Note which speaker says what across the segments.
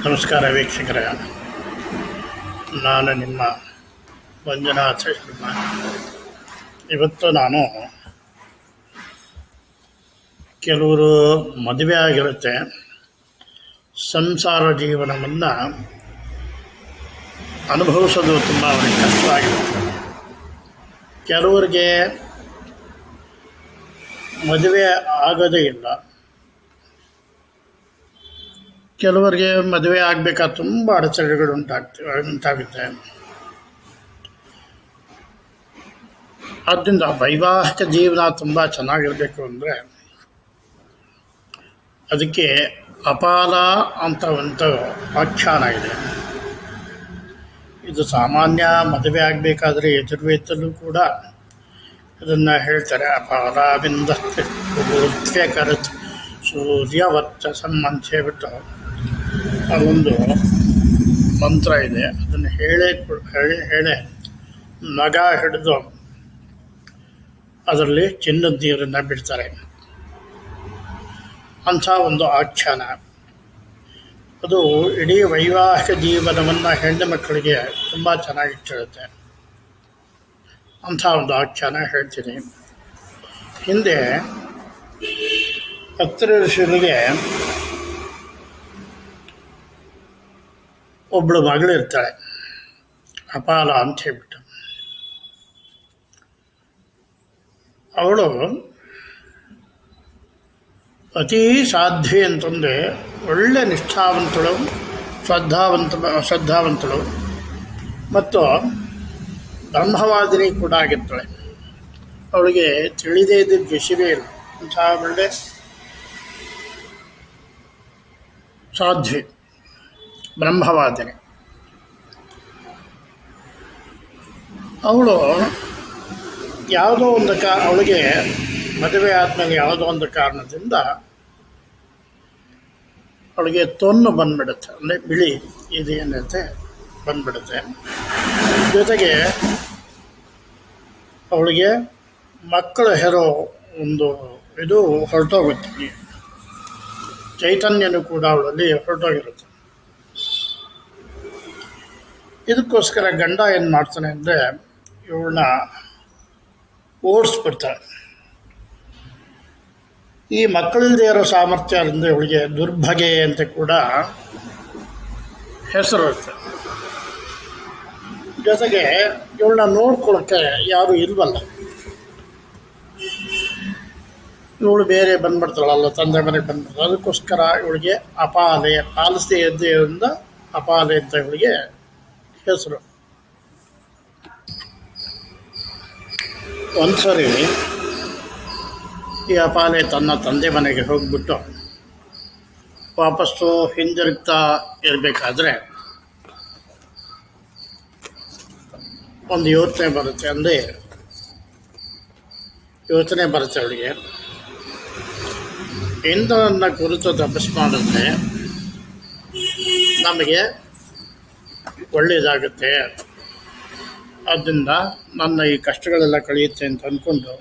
Speaker 1: ನಮಸ್ಕಾರ ವೀಕ್ಷಕರೇ, ನಾನು ನಿಮ್ಮ ಮಂಜುನಾಥ ಶರ್ಮಾ. ಇವತ್ತು ನಾನು ಕೆಲವರು ಮದುವೆ ಆಗಿರುತ್ತೆ, ಸಂಸಾರ ಜೀವನವನ್ನು ಅನುಭವಿಸೋದು ತುಂಬ ಅವರಿಗೆ ಕಷ್ಟವಾಗಿರುತ್ತೆ. ಕೆಲವರಿಗೆ ಮದುವೆ ಆಗೋದೇ ಇಲ್ಲ, ಕೆಲವರಿಗೆ ಮದುವೆ ಆಗಬೇಕಾದ್ರೆ ತುಂಬ ಅಡಚಣೆಗಳು ಉಂಟಾಗುತ್ತೆ. ಆದ್ದರಿಂದ ವೈವಾಹಿಕ ಜೀವನ ತುಂಬ ಚೆನ್ನಾಗಿರಬೇಕು ಅಂದರೆ ಅದಕ್ಕೆ ಅಪಾಲ ಅಂತ ಒಂದು ಆಖ್ಯಾನ ಇದೆ. ಇದು ಸಾಮಾನ್ಯ ಮದುವೆ ಆಗಬೇಕಾದ್ರೆ ಯಜುರ್ವೇದದಲ್ಲೂ ಕೂಡ ಇದನ್ನು ಹೇಳ್ತಾರೆ. ಅಪಾಲವಿಂದ ಕರತ್ ಸೂರ್ಯವರ್ಚಸಂ ಅಂತ ಹೇಳ್ಬಿಟ್ಟು ಅದೊಂದು ಮಂತ್ರ ಇದೆ. ಅದನ್ನು ಹೇಳಿ ನಗ ಹಿಡಿದು ಅದರಲ್ಲಿ ಚಿನ್ನದ ನೀರನ್ನು ಬಿಡ್ತಾರೆ. ಅಂಥ ಒಂದು ಆಖ್ಯಾನ ಅದು ಇಡೀ ವೈವಾಹಿಕ ಜೀವನವನ್ನು ಹೆಣ್ಣು ಮಕ್ಕಳಿಗೆ ತುಂಬ ಚೆನ್ನಾಗಿ ಕೇಳುತ್ತೆ. ಅಂಥ ಒಂದು ಆಖ್ಯಾನ ಹೇಳ್ತೀನಿ. ಹಿಂದೆ ಅತ್ರ ಋಷಿಗಳಿಗೆ ಒಬ್ಬಳು ಮಗಳಿರ್ತಾಳೆ, ಅಪಾಲ ಅಂತ ಹೇಳ್ಬಿಟ್ಟು. ಅವಳು ಅತೀ ಸಾಧ್ವಿ ಅಂತಂದರೆ ಒಳ್ಳೆ ನಿಷ್ಠಾವಂತಳು, ಶ್ರದ್ಧಾವಂತಳು ಮತ್ತು ಬ್ರಹ್ಮವಾದಿನಿ ಕೂಡ ಆಗಿರ್ತಾಳೆ. ಅವಳಿಗೆ ತಿಳಿದೇ ಇದ್ದಿದ್ದ ವಿಷಯವೇ ಇಲ್ಲ. ಅಂಥ ಒಳ್ಳೆ ಸಾಧ್ವಿ, ಬ್ರಹ್ಮವಾದಿನಿ. ಅವಳು ಯಾವುದೋ ಒಂದು ಅವಳಿಗೆ ಮದುವೆ ಆದಮೇಲೆ ಯಾವುದೋ ಒಂದು ಕಾರಣದಿಂದ ಅವಳಿಗೆ ತೊನ್ನು ಬಂದ್ಬಿಡುತ್ತೆ, ಅಂದರೆ ಬಿಳಿ ಇದೇನೈತೆ ಬಂದ್ಬಿಡುತ್ತೆ. ಜೊತೆಗೆ ಅವಳಿಗೆ ಮಕ್ಕಳು ಹೆರೋ ಒಂದು ಇದು ಹೊರಟೋಗುತ್ತೆ, ಚೈತನ್ಯನೂ ಕೂಡ ಅವಳಲ್ಲಿ ಹೊರಟೋಗಿರುತ್ತೆ. ಇದಕ್ಕೋಸ್ಕರ ಗಂಡ ಏನು ಮಾಡ್ತಾನೆ ಅಂದರೆ ಇವಳನ್ನ ಓಡಿಸ್ಬಿಡ್ತಾಳೆ. ಈ ಮಕ್ಕಳಿಲ್ಲದೆ ಇರೋ ಸಾಮರ್ಥ್ಯದಿಂದ ಇವಳಿಗೆ ದುರ್ಭಗೆ ಅಂತ ಕೂಡ ಹೆಸರು ಇರುತ್ತೆ. ಜೊತೆಗೆ ಇವಳನ್ನ ನೋಡ್ಕೊಳ್ಳೋಕ್ಕೆ ಯಾರೂ ಇಲ್ವಲ್ಲ, ಇವಳು ಬೇರೆ ಬಂದ್ಬಿಡ್ತಾಳಲ್ಲ, ತಂದೆ ಮನೆಗೆ ಬಂದ್ಬಿಡ್ತಾಳೆ. ಅದಕ್ಕೋಸ್ಕರ ಇವಳಿಗೆ ಅಪಾಲೆ, ಪಾಲಿಸದೇ ಇದ್ದರಿಂದ ಅಪಾಲೆ ಅಂತ ಇವಳಿಗೆ ಹೆಸರು. ಒಂದು ಸರಿ ಈ ಅಪಾಲೆ ತನ್ನ ತಂದೆ ಮನೆಗೆ ಹೋಗ್ಬಿಟ್ಟು ವಾಪಸ್ಸು ಹಿಂದಿರುಗ್ತಾ ಇರಬೇಕಾದ್ರೆ ಒಂದು ಯೋಚನೆ ಬರುತ್ತೆ ಅವಳಿಗೆ. ಇಂದ್ರನ ಕುರಿತು ತಪಸ್ ಮಾಡಿದ್ರೆ ನಮಗೆ ಒಳ್ಳೆಯದಾಗುತ್ತೆ, ಆದ್ದರಿಂದ ನನ್ನ ಈ ಕಷ್ಟಗಳೆಲ್ಲ ಕಳೆಯುತ್ತೆ ಅಂತ ಅಂದ್ಕೊಂಡು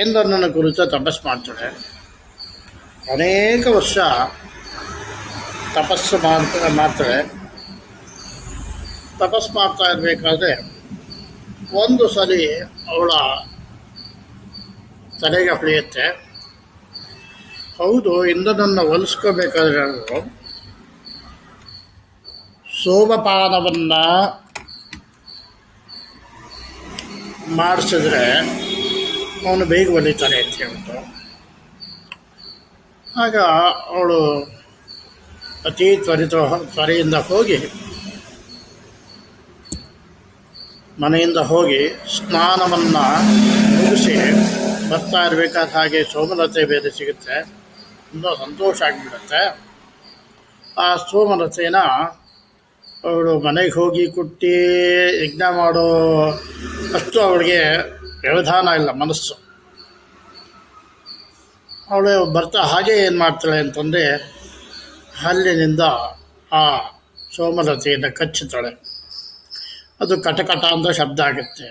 Speaker 1: ಇಂದ್ರನ ಕುರಿತು ತಪಸ್ ಮಾಡ್ತಾಳೆ. ಅನೇಕ ವರ್ಷ ತಪಸ್ಸು ಮಾಡ್ತಾಳೆ. ತಪಸ್ ಮಾಡ್ತಾ ಇರಬೇಕಾದ್ರೆ ಒಂದು ಸಲ ಅವಳ ತಲೆಗೆ ಹೊಳೆಯುತ್ತೆ, ಹೌದು ಇಂದ್ರನನ್ನು ಒಲಿಸ್ಕೋಬೇಕಾದ್ರೆ ನಾವು ಸೋಮಪಾನವನ್ನು ಮಾಡಿಸಿದ್ರೆ ಅವನು ಬೇಗ ಒಲಿತಾನೆ ಅಂತ ಹೇಳ್ಬಿಟ್ಟು. ಆಗ ಅವಳು ಅತಿ ತ್ವರೆಯಿಂದ ಹೋಗಿ ಮನೆಯಿಂದ ಹೋಗಿ ಸ್ನಾನವನ್ನು ಮುಗಿಸಿ ಬರ್ತಾ ಇರಬೇಕಾದ ಹಾಗೆ ಸೋಮಲತೆ ಬೇರೆ ಸಿಗುತ್ತೆ. ತುಂಬ ಸಂತೋಷ ಆಗಿಬಿಡುತ್ತೆ. ಆ ಸೋಮಲತೆನ ಅವಳು ಮನೆಗೆ ಹೋಗಿ ಕುಟ್ಟಿ ಯಜ್ಞ ಮಾಡೋ ಅಷ್ಟು ಅವಳಿಗೆ ವ್ಯವಧಾನ ಇಲ್ಲ, ಮನಸ್ಸು. ಅವಳು ಬರ್ತಾ ಹಾಗೆ ಏನು ಮಾಡ್ತಾಳೆ ಅಂತಂದರೆ ಹಲ್ಲಿನಿಂದ ಆ ಸೋಮಲತೆಯನ್ನು ಕಚ್ಚುತ್ತಾಳೆ. ಅದು ಕಟಕಟ ಅಂತ ಶಬ್ದ ಆಗುತ್ತೆ.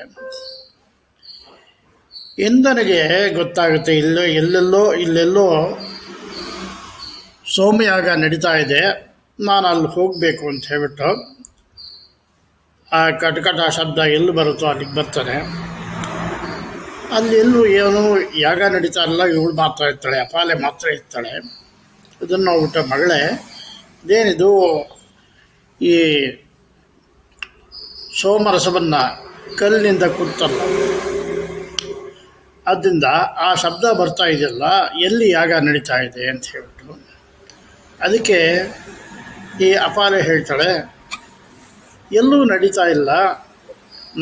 Speaker 1: ಇಂದ್ರನಿಗೆ ಗೊತ್ತಾಗುತ್ತೆ, ಇಲ್ಲೆಲ್ಲೋ ಸೋಮಯಾಗ ನಡೀತಾ ಇದೆ, ನಾನು ಅಲ್ಲಿ ಹೋಗಬೇಕು ಅಂತ ಹೇಳ್ಬಿಟ್ಟು ಆ ಕಟಕಟ ಶಬ್ದ ಎಲ್ಲಿ ಬರುತ್ತೋ ಅಲ್ಲಿಗೆ ಬರ್ತಾನೆ. ಅಲ್ಲಿ ಎಲ್ಲೂ ಏನು ಯಾಗ ನಡೀತಾ ಇಲ್ಲ, ಇವಳು ಮಾತ್ರ ಇರ್ತಾಳೆ, ಅಪಾಲೆ ಮಾತ್ರ ಇರ್ತಾಳೆ. ಇದನ್ನು ನೋಡ್ಬಿಟ್ಟು ಮಗಳೇ, ಇದೇನಿದು ಈ ಸೋಮರಸವನ್ನು ಕಲ್ಲಿನಿಂದ ಕುತ್ತಲ್ಲ, ಆದ್ದರಿಂದ ಆ ಶಬ್ದ ಬರ್ತಾ ಇದೆಯಲ್ಲ, ಎಲ್ಲಿ ಯಾಗ ನಡೀತಾ ಇದೆ ಅಂತ ಹೇಳ್ಬಿಟ್ಟು ಅದಕ್ಕೆ ಈ ಅಪಾಲೆ ಹೇಳ್ತಾಳೆ, ಎಲ್ಲೂ ನಡೀತಾ ಇಲ್ಲ,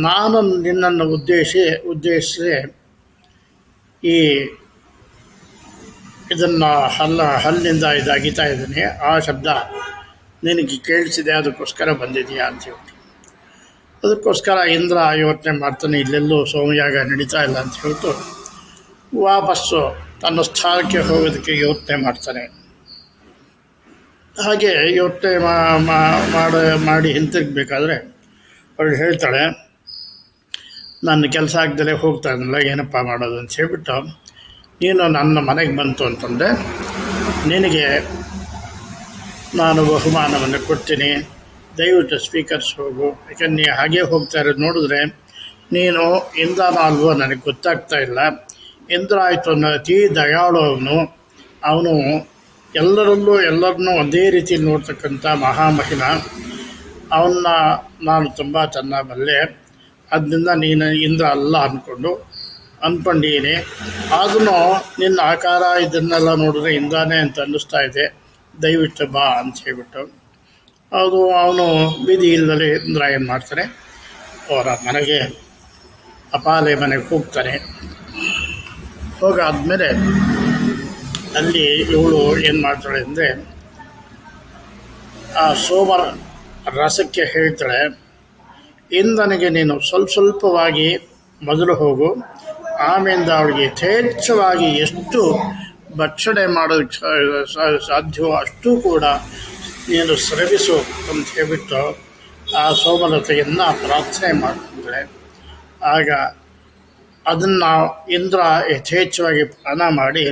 Speaker 1: ನಾನು ನಿನ್ನನ್ನು ಉದ್ದೇಶಿಸಿ ಈ ಇದನ್ನು ಹಲ್ಲಿನಿಂದ ಅಗಿತಾ ಇದ್ದೀನಿ, ಆ ಶಬ್ದ ನಿನಗೆ ಕೇಳಿಸಿದೆ, ಅದಕ್ಕೋಸ್ಕರ ಬಂದಿದೆಯಾ ಅಂತ ಹೇಳ್ಬಿಟ್ಟು. ಅದಕ್ಕೋಸ್ಕರ ಇಂದ್ರ ಯೋಚನೆ ಮಾಡ್ತಾನೆ, ಇಲ್ಲೆಲ್ಲೂ ಸೋಮಯಾಗ ನಡೀತಾ ಇಲ್ಲ ಅಂತ ಹೇಳ್ತು ವಾಪಸ್ಸು ತನ್ನ ಸ್ಥಾನಕ್ಕೆ ಹೋಗೋದಕ್ಕೆ ಯೋಚನೆ ಮಾಡ್ತಾನೆ. ಹಾಗೆ ಯೋಚನೆ ಮಾಡಿ ಹಿಂತಿರುಗಬೇಕಾದ್ರೆ ಅವಳು ಹೇಳ್ತಾಳೆ, ನನ್ನ ಕೆಲಸ ಆಗ್ದಲೇ ಹೋಗ್ತಾ ಇದ್ನಲ್ಲ, ಏನಪ್ಪ ಮಾಡೋದು ಅಂತ ಹೇಳ್ಬಿಟ್ಟು, ನೀನು ನನ್ನ ಮನೆಗೆ ಬಂತು ಅಂತಂದರೆ ನಿನಗೆ ನಾನು ಬಹುಮಾನವನ್ನು ಕೊಡ್ತೀನಿ, ದಯವಿಟ್ಟು ಸ್ವೀಕರಿಸಿ ಹೋಗು. ಯಾಕಂದ್ರೆ ನೀ ಹಾಗೆ ಹೋಗ್ತಾ ಇರೋದು ನೋಡಿದ್ರೆ ನೀನು ಇಂದ್ರನ ಅಲ್ವೋ ನನಗೆ ಗೊತ್ತಾಗ್ತಾ ಇಲ್ಲ. ಇಂದ್ರ ಆಯಿತು ಅನ್ನೋ ಅತಿ ದಯಾಳು ಅವನು ಎಲ್ಲರನ್ನೂ ಒಂದೇ ರೀತಿ ನೋಡ್ತಕ್ಕಂಥ ಮಹಾಮಹಿಮ. ಅವನ್ನ ನಾನು ತುಂಬ ಚೆನ್ನಾಗಿ ಬಲ್ಲೆ, ಅದರಿಂದ ನೀನು ಇಂದ್ರ ಅಲ್ಲ ಅಂದ್ಕೊಂಡಿದ್ದೀನಿ. ಆದ್ರೂ ನಿನ್ನ ಆಕಾರ ಇದನ್ನೆಲ್ಲ ನೋಡಿದ್ರೆ ಇಂದ್ರನೇ ಅಂತ ಅನ್ನಿಸ್ತಾ ಇದೆ, ದಯವಿಟ್ಟು ಬಾ ಅಂತ ಹೇಳ್ಬಿಟ್ಟು ಅವನು ಬೀದಿ ಇಲ್ಲದೆ ಇಂದ್ರ ಏನು ಮಾಡ್ತಾನೆ, ಅವರ ಮನೆಗೆ ಅಪಾಲೆ ಮನೆಗೆ ಹೋಗ್ತಾನೆ. ಹೋಗಾದ್ಮೇಲೆ ಅಲ್ಲಿ ಇವಳು ಏನು ಮಾಡ್ತಾಳೆ ಅಂದರೆ, ಆ ಸೋಮರ ರಸಕ್ಕೆ ಹೇಳ್ತಾಳೆ, ಇಂದನಿಗೆ ನೀನು ಸ್ವಲ್ಪವಾಗಿ ಮೊದಲು ಹೋಗು, ಆಮೇಲೆ ಅವಳಿಗೆ ಯಥೇಚ್ಛವಾಗಿ ಎಷ್ಟು ಭಕ್ಷಣೆ ಮಾಡೋದಕ್ಕೆ ಸಾಧ್ಯವೋ ಅಷ್ಟೂ ಕೂಡ ನೀನು ಸ್ರವಿಸು ಅಂತ ಹೇಳ್ಬಿಟ್ಟು ಆ ಸೋಮಲತೆಯನ್ನು ಪ್ರಾರ್ಥನೆ ಮಾಡ್ತಿದ್ದಾಳೆ. ಆಗ ಅದನ್ನು ಇಂದ್ರ ಯಥೇಚ್ಛವಾಗಿ ಪಾನ ಮಾಡಿ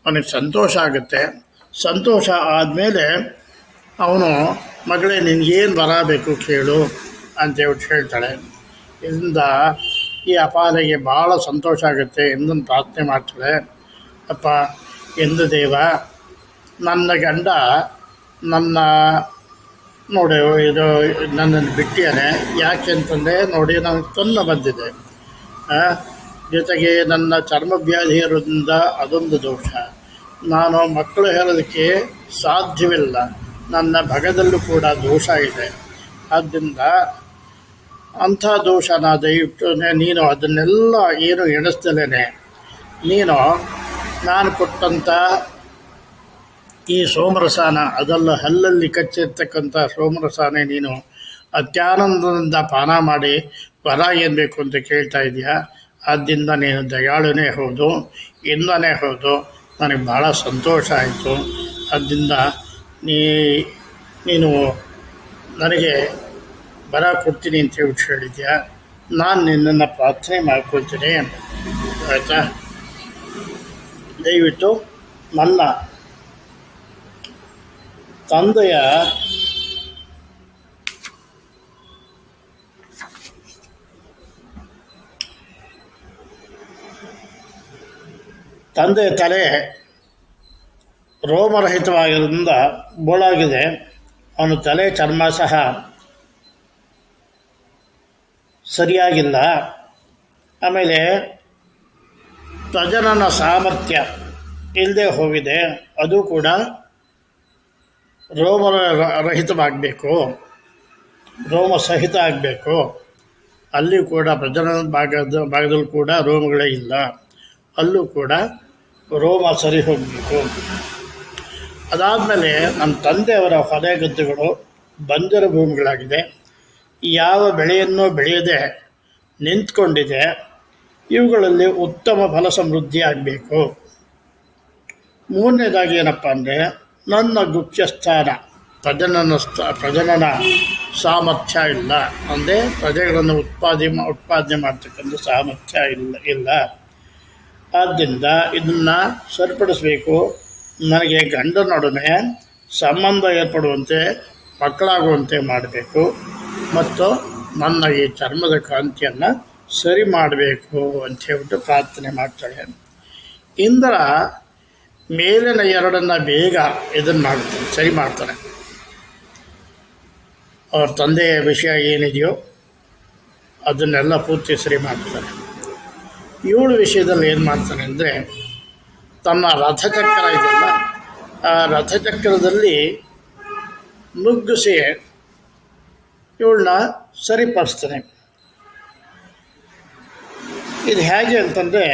Speaker 1: ಅವನಿಗೆ ಸಂತೋಷ ಆಗುತ್ತೆ. ಸಂತೋಷ ಆದಮೇಲೆ ಅವನು, ಮಗಳೇ ನಿನಗೇನು ಬರಬೇಕು ಕೇಳು ಅಂತೇಳ್ಬಿಟ್ಟು ಹೇಳ್ತಾಳೆ. ಇದರಿಂದ ಈ ಅಪಾಲೆಗೆ ಭಾಳ ಸಂತೋಷ ಆಗುತ್ತೆ. ಇಂದ್ರನ ಪ್ರಾರ್ಥನೆ ಮಾಡ್ತಾಳೆ, ಅಪ್ಪ ಇಂದ್ರದೇವ, ನನ್ನ ಗಂಡ ನನ್ನನ್ನು ಬಿಟ್ಟಿಯಾನೆ. ಯಾಕೆ ಅಂತಂದರೆ ನೋಡಿ, ನನಗೆ ತೊಂದರೆ ಬಂದಿದೆ, ಜೊತೆಗೆ ನನ್ನ ಚರ್ಮವ್ಯಾಧಿ ಇರೋದ್ರಿಂದ ಅದೊಂದು ದೋಷ. ನಾನು ಮಕ್ಕಳು ಹೇಳೋದಕ್ಕೆ ಸಾಧ್ಯವಿಲ್ಲ, ನನ್ನ ಭಗದಲ್ಲೂ ಕೂಡ ದೋಷ ಇದೆ. ಆದ್ದರಿಂದ ಅಂಥ ದೋಷನ ದಯವಿಟ್ಟು ನೀನು ಅದನ್ನೆಲ್ಲ ಏನು ಎಣಿಸ್ದಲೇ ನೀನು ನಾನು ಕೊಟ್ಟಂಥ ಈ ಸೋಮರಸಾನ, ಅದೆಲ್ಲ ಹಲ್ಲಲ್ಲಿ ಕಚ್ಚಿರ್ತಕ್ಕಂಥ ಸೋಮರಸಾನೇ ನೀನು ಅತ್ಯಾನಂದದಿಂದ ಪಾನ ಮಾಡಿ ವರ ಏನು ಬೇಕು ಅಂತ ಕೇಳ್ತಾ ಇದೆಯಾ. ಆದ್ದರಿಂದ ನೀನು ದಯಾಳುನೇ ಹೌದು, ಇಂದನೇ ಹೌದು. ನನಗೆ ಭಾಳ ಸಂತೋಷ ಆಯಿತು. ಆದ್ದರಿಂದ ನೀನು ನನಗೆ ಬರ ಕೊಡ್ತೀನಿ ಅಂತ ಹೇಳಿದ್ಯಾ. ನಾನು ನಿನ್ನನ್ನು ಪ್ರಾರ್ಥನೆ ಮಾಡ್ಕೊಳ್ತೀನಿ, ಆಯಿತಾ. ದಯವಿಟ್ಟು ನನ್ನ ತಂದೆಯ ತಲೆ ರೋಮರಹಿತವಾಗಿರೋದ್ರಿಂದ ಬೋಳಾಗಿದೆ. ಅವನ ತಲೆ ಚರ್ಮ ಸಹ ಸರಿಯಾಗಿಲ್ಲ. ಆಮೇಲೆ ಪ್ರಜನನ ಸಾಮರ್ಥ್ಯ ಇಲ್ಲದೆ ಹೋಗಿದೆ, ಅದು ಕೂಡ ರೋಮರಹಿತವಾಗಬೇಕು, ರೋಮ ಸಹಿತ ಆಗಬೇಕು. ಅಲ್ಲಿ ಕೂಡ ಪ್ರಜನನ ಭಾಗದಲ್ಲೂ ಕೂಡ ರೋಮಗಳೇ ಇಲ್ಲ, ಅಲ್ಲೂ ಕೂಡ ರೋಮ ಸರಿ ಹೋಗಬೇಕು. ಅದಾದಮೇಲೆ ನಮ್ಮ ತಂದೆಯವರ ಹೊಲ ಗದ್ದೆಗಳು ಬಂಜರ ಭೂಮಿಗಳಾಗಿದೆ, ಯಾವ ಬೆಳೆಯನ್ನು ಬೆಳೆಯದೆ ನಿಂತ್ಕೊಂಡಿದೆ. ಇವುಗಳಲ್ಲಿ ಉತ್ತಮ ಫಲ ಸಮೃದ್ಧಿ ಆಗಬೇಕು. ಮೂರನೇದಾಗಿ ಏನಪ್ಪ ಅಂದರೆ, ನನ್ನ ಗುಪ್ತಸ್ಥಾನ ಪ್ರಜನನ ಸಾಮರ್ಥ್ಯ ಇಲ್ಲ, ಅಂದರೆ ಪ್ರಜೆಗಳನ್ನು ಉತ್ಪಾದನೆ ಮಾಡ್ತಕ್ಕಂಥ ಸಾಮರ್ಥ್ಯ ಇಲ್ಲ. ಆದ್ದರಿಂದ ಇದನ್ನು ಸರಿಪಡಿಸಬೇಕು. ನನಗೆ ಗಂಡನೊಡನೆ ಸಂಬಂಧ ಏರ್ಪಡುವಂತೆ ಮಕ್ಕಳಾಗುವಂತೆ ಮಾಡಬೇಕು ಮತ್ತು ನನ್ನ ಈ ಚರ್ಮದ ಕಾಂತಿಯನ್ನು ಸರಿ ಮಾಡಬೇಕು ಅಂತ ಹೇಳ್ಬಿಟ್ಟು ಪ್ರಾರ್ಥನೆ ಮಾಡ್ತಾಳೆ. ಇಂದ್ರ ಮೇಲಿನ ಎರಡನ್ನು ಬೇಗ ಇದನ್ನು ಮಾಡ್ತಾನೆ, ಸರಿ ಮಾಡ್ತಾನೆ. ಅವ್ರ ತಂದೆಯ ವಿಷಯ ಏನಿದೆಯೋ ಅದನ್ನೆಲ್ಲ ಪೂರ್ತಿ ಸರಿ ಮಾಡ್ತಾನೆ. ಇವಳ ವಿಷಯದಲ್ಲಿ ಏನು ಮಾಡ್ತಾನೆ ಅಂದರೆ, ತನ್ನ ರಥಚಕ್ರ ಇದೆಯಲ್ಲ, ಆ ರಥಚಕ್ರದಲ್ಲಿ ನುಗ್ಗಿಸಿ ಇವಳನ್ನ ಸರಿಪಡಿಸ್ತಾನೆ. ಇದು ಹೇಗೆ ಅಂತಂದರೆ,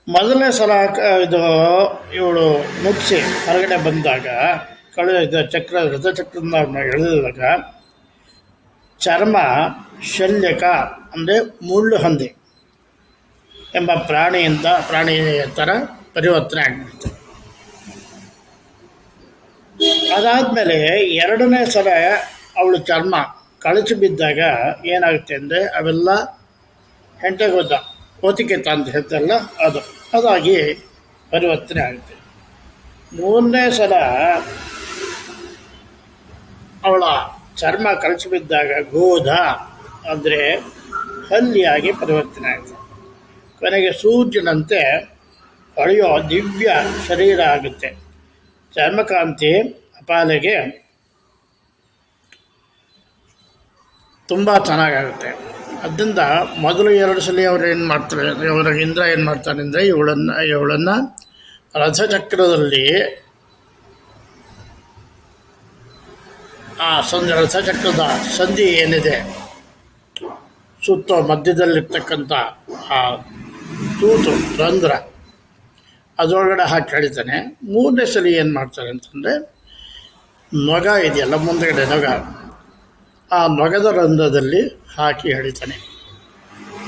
Speaker 1: ಮೊದಲನೇ ಸಲ ಇದು ಇವಳು ನುಗ್ಗಿಸಿ ಹೊರಗಡೆ ಬಂದಾಗ ರಥಚಕ್ರದಿಂದ ಎಳೆದಾಗ ಚರ್ಮ ಶಲ್ಯಕ ಅಂದರೆ ಮುಳ್ಳು ಹಂದಿ ಎಂಬ ಪ್ರಾಣಿಯ ಥರ ಪರಿವರ್ತನೆ ಆಗಿಬಿಡುತ್ತೆ. ಅದಾದಮೇಲೆ ಎರಡನೇ ಸಲ ಅವಳು ಚರ್ಮ ಕಳಚಿ ಬಿದ್ದಾಗ ಏನಾಗುತ್ತೆ ಅಂದರೆ ಅವೆಲ್ಲ ಹೆಂಟೆಗೊದ್ದ ಓತಿಕೆತ ಅಂತ ಹೇಳ್ತಾರಲ್ಲ ಅದಾಗಿ ಪರಿವರ್ತನೆ ಆಗುತ್ತೆ. ಮೂರನೇ ಸಲ ಅವಳ ಚರ್ಮ ಕಳಚಿ ಬಿದ್ದಾಗ ಗೋಧ ಅಂದರೆ ಹಲ್ಲಿಯಾಗಿ ಪರಿವರ್ತನೆ ಆಗುತ್ತೆ. ಕೊನೆಗೆ ಸೂರ್ಯನಂತೆ ಹೊಳೆಯೋ ದಿವ್ಯ ಶರೀರ ಆಗುತ್ತೆ. ಚರ್ಮಕಾಂತಿ ಅಪಾಲೆಗೆ ತುಂಬ ಚೆನ್ನಾಗಾಗುತ್ತೆ. ಅದರಿಂದ ಮೊದಲು 2 ಸಲ ಅವ್ರು ಏನು ಮಾಡ್ತಾರೆ, ಇಂದ್ರ ಏನು ಮಾಡ್ತಾನೆ ಅಂದರೆ ಇವಳನ್ನು ರಥಚಕ್ರದಲ್ಲಿ ಆ ರಥಚಕ್ರದ ಸಂಧಿ ಏನಿದೆ ಸುತ್ತ ಮಧ್ಯದಲ್ಲಿರ್ತಕ್ಕಂಥ ಆ ತೂತು ರಂಧ್ರ ಅದರೊಳಗಡೆ ಹಾಕಿ ಎಳಿತಾನೆ. ಮೂರನೇ ಸಲ ಏನು ಮಾಡ್ತಾರೆ ಅಂತಂದರೆ, ನೊಗ ಇದೆಯಲ್ಲ ಮುಂದಗಡೆ ನೊಗ, ಆ ನೊಗದ ರಂಧ್ರದಲ್ಲಿ ಹಾಕಿ ಎಳಿತಾನೆ.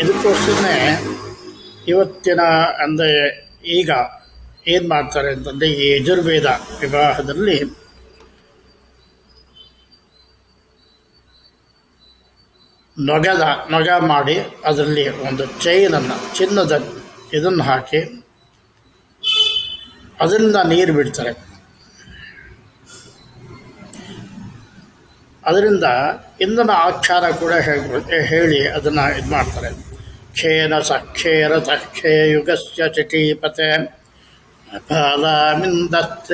Speaker 1: ಇದಕ್ಕೋಸ್ಕರನೇ ಇವತ್ತಿನ ಅಂದರೆ ಈಗ ಏನು ಮಾಡ್ತಾರೆ ಅಂತಂದರೆ, ಈ ಯಜುರ್ವೇದ ವಿವಾಹದಲ್ಲಿ ನೊಗ ಮಾಡಿ ಅದರಲ್ಲಿ ಒಂದು ಚೈನನ್ನು ಚಿನ್ನದ ಇದನ್ನು ಹಾಕಿ ಅದರಿಂದ ನೀರು ಬಿಡ್ತಾರೆ. ಅದರಿಂದ ಇಂಧನ ಆಖ್ಯಾನ ಕೂಡ ಹೇಳಿ ಅದನ್ನು ಇದು ಮಾಡ್ತಾರೆ. ಖೇನ ಸಖೇರ ತಖೇ ಯುಗಸ್ಯ ಚಿಟೀಪತೆ ಫಲಮಿಂದೂತ್ವ್ಯಕರತ್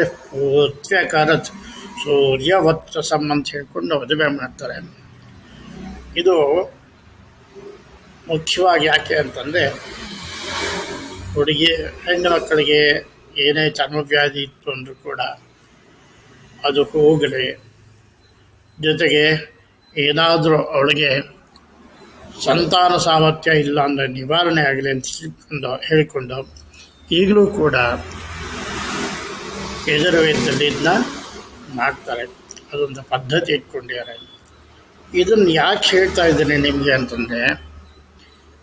Speaker 1: ಸೂರ್ಯವತ್ಸಂ ಅಂತ ಹೇಳ್ಕೊಂಡು ಮದುವೆ ಮಾಡ್ತಾರೆ. ಇದು ಮುಖ್ಯವಾಗಿ ಯಾಕೆ ಅಂತಂದರೆ, ಹೆಣ್ಣು ಮಕ್ಕಳಿಗೆ ಏನೇ ಚರ್ಮವ್ಯಾಧಿ ಇತ್ತು ಅಂದರೂ ಕೂಡ ಅದು ಹೋಗಲಿ, ಜೊತೆಗೆ ಏನಾದರೂ ಅವಳಿಗೆ ಸಂತಾನ ಸಾಮರ್ಥ್ಯ ಇಲ್ಲ ಅಂದರೆ ನಿವಾರಣೆ ಆಗಲಿ ಅಂತ ಹೇಳಿಕೊಂಡು ಈಗಲೂ ಕೂಡ ಯಜುರ್ವೇದದಲ್ಲಿ ಇದನ್ನ ಮಾಡ್ತಾರೆ. ಅದೊಂದು ಪದ್ಧತಿ ಇಟ್ಕೊಂಡಿದ್ದಾರೆ. ಇದನ್ನು ಯಾಕೆ ಹೇಳ್ತಾ ಇದ್ದೀನಿ ನಿಮಗೆ ಅಂತಂದರೆ,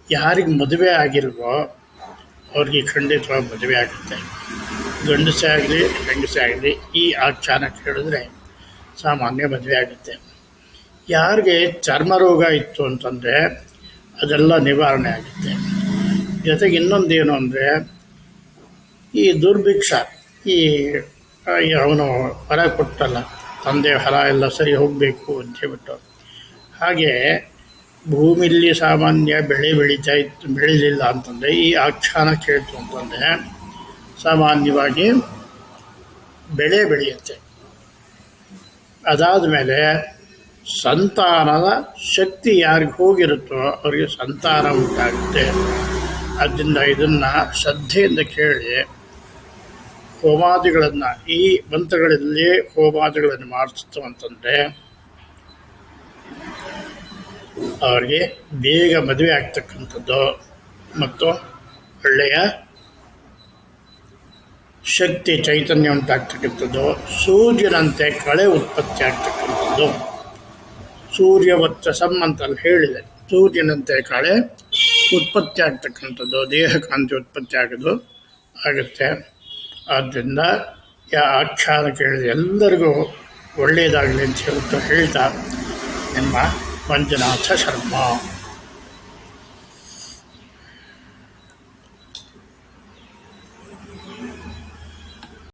Speaker 1: ಯಾರಿಗೆ ಮದುವೆ ಆಗಿಲ್ವೋ ಅವ್ರಿಗೆ ಖಂಡಿತವಾಗಿ ಮದುವೆ ಆಗುತ್ತೆ. ಗಂಡಸೇ ಆಗಲಿ ಹೆಂಗಸೇ ಆಗಲಿ ಈ ಆಖ್ಯಾನ ಕೇಳಿದ್ರೆ ಸಾಮಾನ್ಯ ಮದುವೆ ಆಗುತ್ತೆ. ಯಾರಿಗೆ ಚರ್ಮ ರೋಗ ಇತ್ತು ಅಂತಂದರೆ ಅದೆಲ್ಲ ನಿವಾರಣೆ ಆಗುತ್ತೆ. ಜೊತೆಗೆ ಇನ್ನೊಂದೇನು ಅಂದರೆ, ಈ ದುರ್ಭಿಕ್ಷ ಅವನು ಹೊರ ಕೊಟ್ಟಲ್ಲ, ತಂದೆ ಹೊರ ಎಲ್ಲ ಸರಿ ಹೋಗಬೇಕು ಅಂತ ಹೇಳ್ಬಿಟ್ಟು, ಹಾಗೆ ಭೂಮಿಲಿ ಸಾಮಾನ್ಯ ಬೆಳೆ ಬೆಳೀಲಿಲ್ಲ ಅಂತಂದರೆ ಈ ಆಖ್ಯಾನ ಕೇಳ್ತು ಅಂತಂದರೆ ಸಾಮಾನ್ಯವಾಗಿ ಬೆಳೆ ಬೆಳೆಯುತ್ತೆ. ಅದಾದ ಮೇಲೆ ಸಂತಾನದ ಶಕ್ತಿ ಯಾರಿಗೆ ಹೋಗಿರುತ್ತೋ ಅವರಿಗೆ ಸಂತಾನ ಉಂಟಾಗುತ್ತೆ. ಆದ್ದರಿಂದ ಇದನ್ನು ಶ್ರದ್ಧೆಯಿಂದ ಕೇಳಿ ಹೋಮಾದಿಗಳನ್ನು ಈ ಮಂತ್ರಗಳಲ್ಲಿ ಹೋಮಾದಿಗಳನ್ನು ಮಾಡಿಸ್ತು ಅಂತಂದರೆ ಅವರಿಗೆ ಬೇಗ ಮದುವೆ ಆಗ್ತಕ್ಕಂಥದ್ದು ಮತ್ತು ಒಳ್ಳೆಯ ಶಕ್ತಿ ಚೈತನ್ಯ ಉಂಟಾಗ್ತಕ್ಕಂಥದ್ದು, ಸೂರ್ಯನಂತೆ ಕಳೆ ಉತ್ಪತ್ತಿ ಆಗ್ತಕ್ಕಂಥದ್ದು. ಸೂರ್ಯವತ್ಸಂ ಅಂತಲ್ಲಿ ಹೇಳಿದೆ, ಸೂರ್ಯನಂತೆ ಕಳೆ ಉತ್ಪತ್ತಿ ಆಗ್ತಕ್ಕಂಥದ್ದು, ದೇಹಕಾಂತಿ ಉತ್ಪತ್ತಿ ಆಗುತ್ತೆ. ಆದ್ದರಿಂದ ಆಖ್ಯಾನ ಕೇಳಿದ ಎಲ್ಲರಿಗೂ ಒಳ್ಳೆಯದಾಗಲಿ ಅಂತ ಹೇಳ್ತಾ ನಿಮ್ಮ ಮಂಜುನಾಥ ಶರ್ಮಾ.